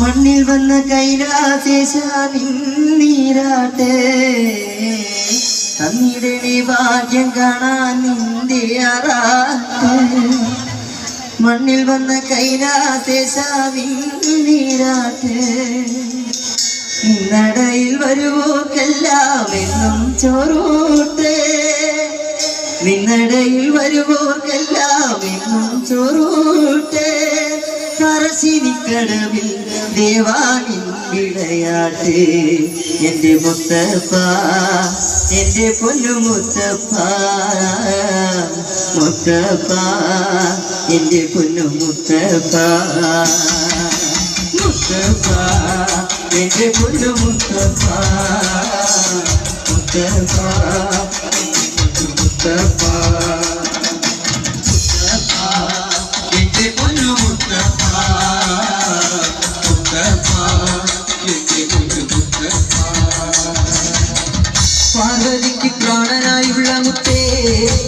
മണ്ണിൽ വന്ന കൈലാസേശ നീരാട്ടെ തന്നിടണേ ഭാഗ്യം കാണാൻ നിന്റെ ആറാട്ടെ മണ്ണിൽ വന്ന കൈലാസേശ നീരാട്ടെ നിന്നടയിൽ വരുവോർക്കെല്ലാം എന്നും ചോറൂട്ടെ നിന്നടയിൽ വരുവോർക്കെല്ലാം എന്നും ചോറൂട്ടെ പറശ്ശിനിക്കടവിൽ ദേവാനിൻ വിളയാട്ടെ എൻ്റെ മുത്തപ്പ എൻ്റെ പൊന്നു മുത്തപ്പ മുത്തപ്പ എൻ്റെ പൊന്നു മുത്തപ്പ മുത്തപ്പ എൻ്റെ പൊന്നു മുത്തപ്പ മുത്തപ്പ മുത്തപ്പ എൻ്റെ പൊന്നു മുത്തപ്പ മുത്തപ്പ എൻ്റെ പൊന്നു മുത്തപ്പ പാർവതിക്ക് പ്രാണനായുള്ള മുത്തേ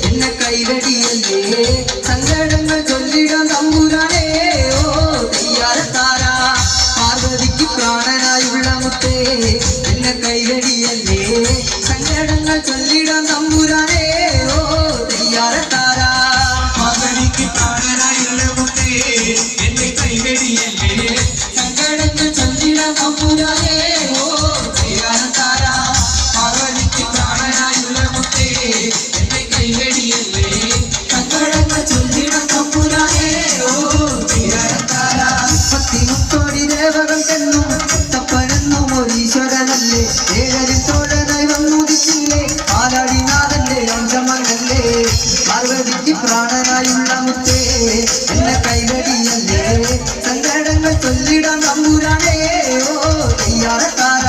എന്നെ കൈവടിയല്ലേ സങ്കടങ്ങൾ ചൊല്ലിടാൻ തമ്പുരാനേ ഓ തയ്യാറത്താര പാർവതിക്ക് പ്രാണനായുള്ള മുത്തേ എന്നെ കൈവടിയല്ലേ സങ്കടങ്ങൾ ചൊല്ലിടാൻ തമ്പുരാനേ ഓ തയ്യാറത്താര പാർവതിക്ക് പ്രാണനായുള്ള മുത്തേ എന്നെ കൈവടിയല്ലേ സങ്കടങ്ങൾ ചൊല്ലിടാൻ തമ്പുരാനേ ഓ തയ്യാറത്താര പാർവതിക്ക് പ്രാണനായുള്ള മുത്തേ എന്നെ കൈവടിയല്ലേ സങ്കടങ്ങൾ ചൊല്ലിടാൻ തമ്പുരാനേ ഓ തയ്യാറത്താര പത്തിമുത്തോടി ദേവകൾ എന്നും തപ്പനെന്നും ഒരീശ്വരനല്ലേ ഏഴരിത്തോഴനായി വന്നുദിച്ചില്ലേ പാലാടിനാഥന്റെ അംശമല്ലേ പാർവതിക്ക് പ്രാണനായുള്ള മുത്തേ എന്നെ കൈവടിയല്ലേ സങ്കടങ്ങൾ ചൊല്ലിടാൻ തമ്പുരാനേ ഓ തയ്യാറത്താര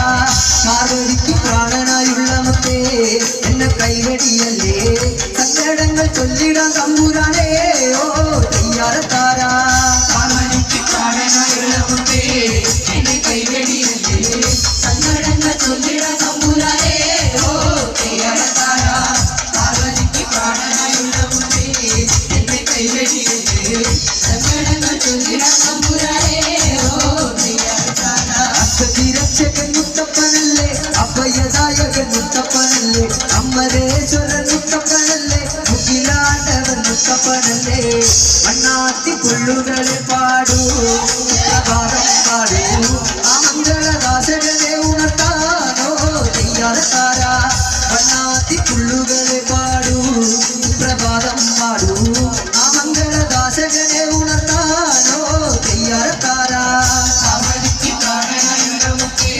പാർവതിക്ക് പ്രാണനായുള്ള മുത്തേ എന്നെ കൈവടിയല്ലേ സങ്കടങ്ങൾ ചൊല്ലിടാൻ തമ്പുരാനേ ഓ തയ്യാറത്താര പാർവതിക്ക് പ്രാണനായുള്ള മുത്തേ എന്നെ കൈവടിയല്ലേ സങ്കടങ്ങൾ ചൊല്ലിടാൻ തമ്പുരാനേ ഓ തയ്യാറത്താര പാർവതിക്ക് പ്രാണനായുള്ള മുത്തേ എന്നെ കൈവടിയല്ലേ സങ്കടങ്ങൾ ചൊല്ലിടാൻ തമ്പുരാനേ ഓ തയ്യാറത്താര അക്ഷതിരക്ഷകൻ മുത്തപ്പനല്ലേ അഭയദായകൻ മുത്തപ്പനല്ലേ അമ്മരേശ്വരൻ മുത്തപ്പനല്ലേ മുഖിലാണ്ടവൻ മുത്തപ്പനല്ലേ മണ്ണാത്തി പുള്ളുകളെ പാടൂ പ്രഭാതം പാടൂ ആ മംഗളദാസകനെ ഉണർത്താനോ തയ്യാറത്താര മണ്ണാത്തി പുള്ളുകളെ പാടൂ പ്രഭാതം പാടൂ ആ മംഗളദാസകനെ ഉണർത്താനോ തയ്യാറത്താര പാർവതിക്ക് പ്രാണനായുള്ള മുത്തേ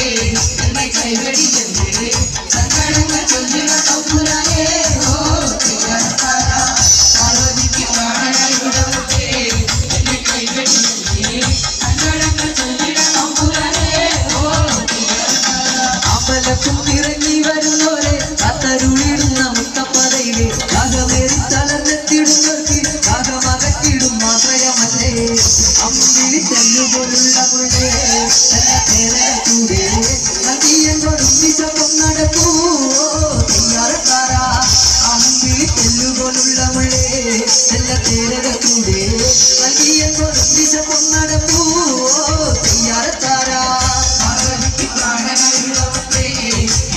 എന്നെ കൈവടിയല്ലേ സങ്കടങ്ങൾ ചൊല്ലിടാൻ തമ്പുരാനേ ഓ തയ്യാറത്താര പാർവതിക്ക് പ്രാണനായുള്ള മുത്തേ എന്നെ കൈവടിയല്ലേ സങ്കടങ്ങൾ ചൊല്ലിടാൻ തമ്പുരാനേ ഓ തയ്യാറത്താര അമ്പലക്കും ഇറങ്ങി വരുന്നോരെ കാത്തരുളിടുന്ന മുത്തപ്പതയിലെ രാഗമേറി തളർന്നെത്തിടുന്നവർക്ക് രാഗമകറ്റിടും ആശ്രയമല്ലേ അമ്പിളി തെല്ലുപോലുള്ള മുള്ളേ എന്നെ തേരൂടെ നദിയെന്നോടും വിശപ്പം നടക്കൂ തയ്യാറത്താര അമ്പിളി തെല്ലുപോലുള്ള മുള്ളേ എന്നെ തേരൂടെ നദിയെന്നോടും വിശപ്പം നടക്കൂ തയ്യാറത്താര പാർവതിക്ക് പ്രാണനായുള്ള മുത്തേ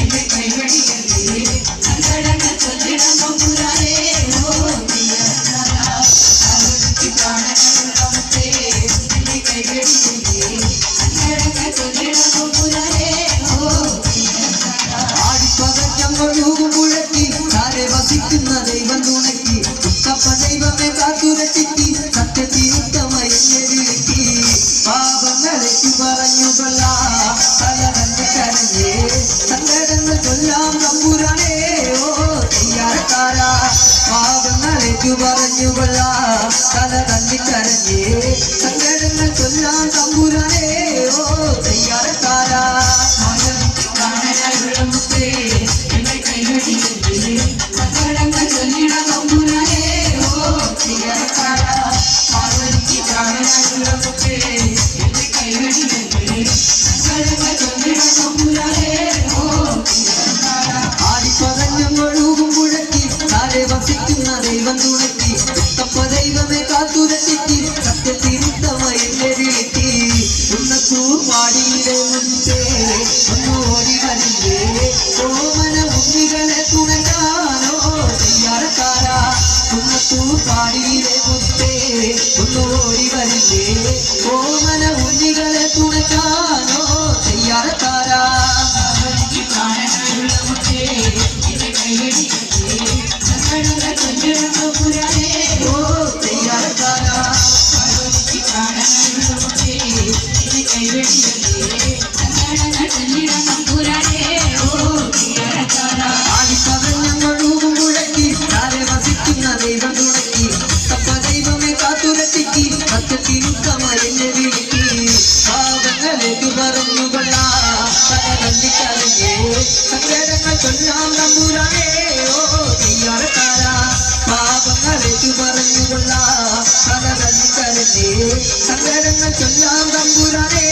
എന്നെ കൈവടിയല്ലേ സങ്കടങ്ങൾ ചൊല്ലിടാൻ തമ്പുരാനേ ഓ തയ്യാറത്താര പാർവതിക്ക് പ്രാണനായുള്ള മുത്തേ എന്നെ കൈവടിയല്ലേ സങ്കടങ്ങൾ ചൊല്ലിടാൻ തമ്പുരാനേ ഓ തയ്യാറത്താര ആടിപ്പകഞ്ഞൊഴുകും മുഴക്കി താരെ വസിക്കുന്ന ദൈവം തുണക്കി ഉത്തപ്പ ദൈവമേ കാത്തുരക്ഷിക്കി സത്യത്തിനുത്തമായി എന്നെ വിളിക്കി പാപങ്ങളെക്ക് പറഞ്ഞു കൊല്ലാം തല തന്നെ കരഞ്ഞേ സങ്കടങ്ങൾ ചൊല്ലാം തമ്പുരാനേ ഓ തയ്യാറത്താര പാപങ്ങളെക്ക് പറഞ്ഞു കൊല്ലാം തല തന്നെ കരഞ്ഞേ സങ്കടങ്ങൾ ചൊല്ലാം തമ്പുരാനേ ഓ തയ്യാറത്താര പാർവതിക്ക് പ്രാണനായുള്ള മുത്തേ എന്നെ കൈവടിയല്ലേ സങ്കടങ്ങൾ ചൊല്ലിടാൻ തമ്പുരാനേ ഓ തയ്യാറത്താര പാർവതിക്ക് പ്രാണനായുള്ള മുത്തേ എന്നെ കൈവടിയല്ലേ സങ്കടങ്ങൾ ചൊല്ലിടാൻ തമ്പുരാനേ ഓ തയ്യാറത്താര ആടിപ്പകഞ്ഞൊഴുകും മുഴക്കി താരെ വസിക്കുന്ന ദൈവം തുണക്കി ഉത്തപ്പ ദൈവമേ കാത്തുരക്ഷിക്കി സത്യത്തിനുത്തമായി എന്നെ വിളിക്കി ഉന്നത്തൂർ താടിയിലെ മുത്തേ ഒന്നോടി വരില്ലേ ഓമന ഉണ്ണികളെ തുണക്കാനോ തെയ്യാറക്കാരാ കുന്നത്തൂ താടിയിലെ മുത്തേ ഒന്നോടി വരില്ലേ ഓമന ഉണ്ണികളെ തുണക്കാനോ തെയ്യാറക്കാരാ സങ്കടങ്ങൾ ചൊല്ലാം തമ്പുരാനേ ഓ തെയ്യാറക്കാരാ പാപങ്ങളേറ്റു പറഞ്ഞുകൊള്ള കഥ തല്ലിക്കരഞ്ഞേ സങ്കടങ്ങൾ ചൊല്ലാം തമ്പുരാനേ